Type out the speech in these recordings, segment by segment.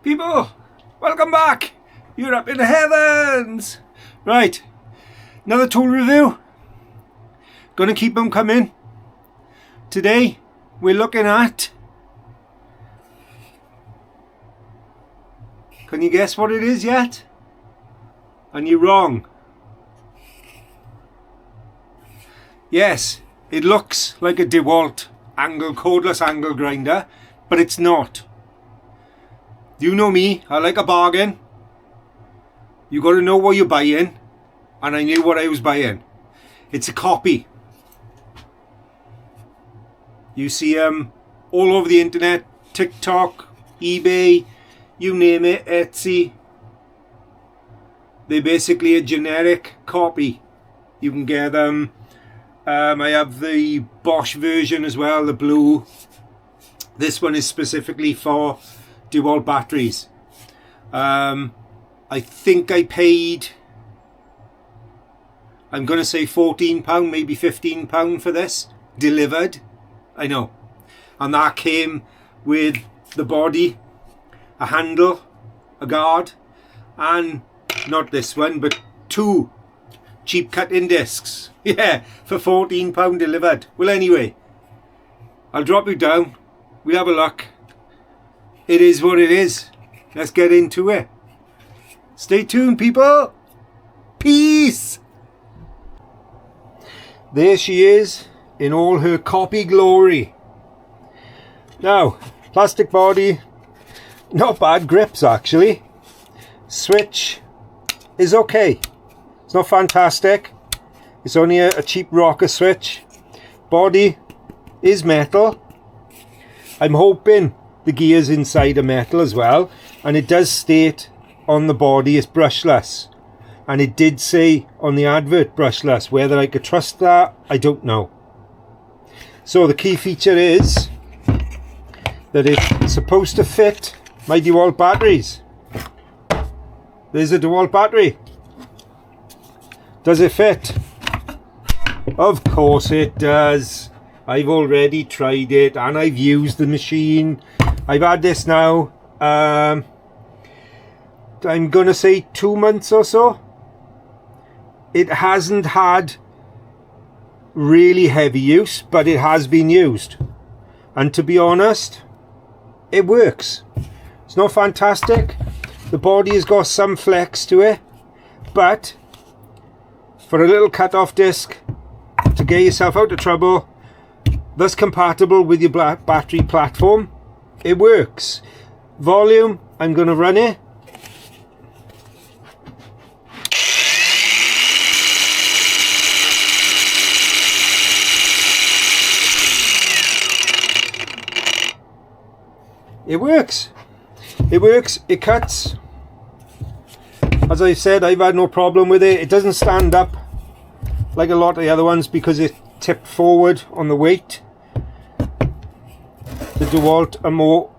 People, welcome back. You're up in the heavens. Right, another tool review. Gonna keep them coming. Today we're looking at, can you guess what it is yet? And you're wrong. Yes, it looks like a Dewalt cordless angle grinder, but it's not. You know me, I like a bargain. You got to know what you're buying, and I knew what I was buying. It's a copy. You see all over the internet, TikTok, eBay, you name it, Etsy. They're basically a generic copy. You can get them. I have the Bosch version as well, the blue. This one is specifically for Dewalt batteries. I think I paid, I'm going to say £14, maybe £15 for this, delivered. I know. And that came with the body, a handle, a guard, and not this one, but two cheap cutting discs. Yeah, for £14 delivered. Well, anyway, I'll drop you down. We'll have a look. It is what it is. Let's get into it. Stay tuned, people. Peace. There she is in all her copy glory. Now, plastic body, not bad grips actually. Switch is okay. It's not fantastic. It's only a cheap rocker switch. Body is metal. I'm hoping the gears inside are metal as well, and it does state on the body it's brushless, and it did say on the advert brushless. Whether I could trust that, I don't know. So the key feature is that it's supposed to fit my Dewalt batteries. There's a Dewalt battery. Does it fit? Of course it does. I've already tried it and I've used the machine. I've had this now, I'm gonna say 2 months or so. It hasn't had really heavy use, but it has been used. And to be honest, it works. It's not fantastic. The body has got some flex to it, but for a little cut-off disc to get yourself out of trouble, that's compatible with your battery platform. It works. Volume, I'm going to run it. It works. It works. It cuts. As I said, I've had no problem with it. It doesn't stand up like a lot of the other ones because it tipped forward on the weight. The Dewalt are more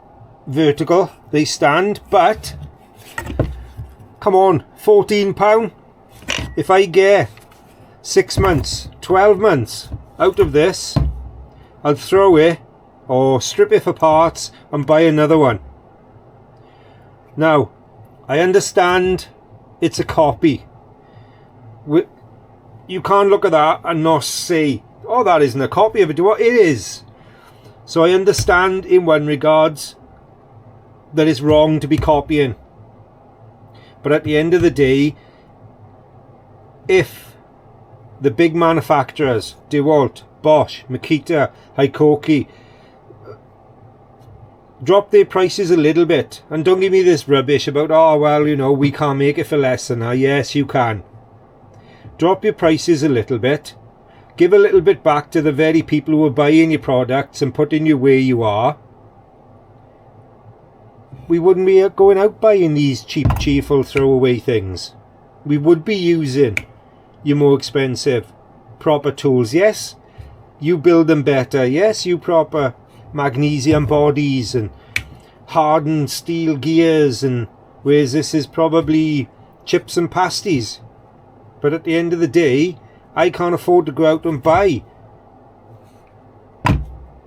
vertical, they stand, but come on, £14. If I get 6 months, 12 months out of this, I'll throw it or strip it for parts and buy another one. Now, I understand it's a copy. You can't look at that and not say, oh, that isn't a copy of a Dewalt. It is. So I understand in one regards that it's wrong to be copying. But at the end of the day, if the big manufacturers, Dewalt, Bosch, Makita, Hikoki, drop their prices a little bit, and don't give me this rubbish about, oh well, you know, we can't make it for less than that. Yes, you can. Drop your prices a little bit. Give a little bit back to the very people who are buying your products and putting you where you are. We wouldn't be going out buying these cheap, cheerful throwaway things. We would be using your more expensive, proper tools. Yes, you build them better. Yes, you proper magnesium bodies and hardened steel gears, and whereas this is probably chips and pasties. But at the end of the day, I can't afford to go out and buy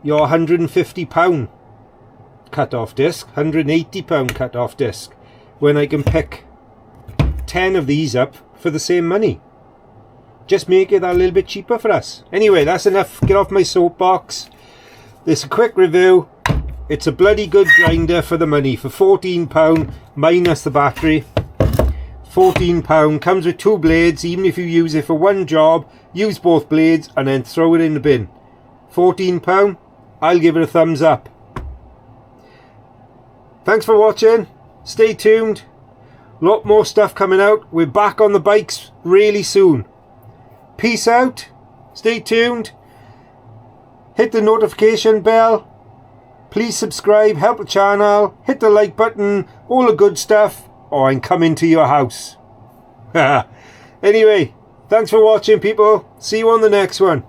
your £150 cut-off disc, £180 cut-off disc, when I can pick 10 of these up for the same money. Just make it that little bit cheaper for us. Anyway, that's enough. Get off my soapbox. This is a quick review. It's a bloody good grinder for the money. For £14 minus the battery. £14. Comes with 2 blades. Even if you use it for one job, use both blades and then throw it in the bin. £14. I'll give it a thumbs up. Thanks for watching. Stay tuned. Lot more stuff coming out. We're back on the bikes really soon. Peace out. Stay tuned. Hit the notification bell. Please subscribe. Help the channel. Hit the like button. All the good stuff. Or I'm coming to your house. Anyway, thanks for watching, people. See you on the next one.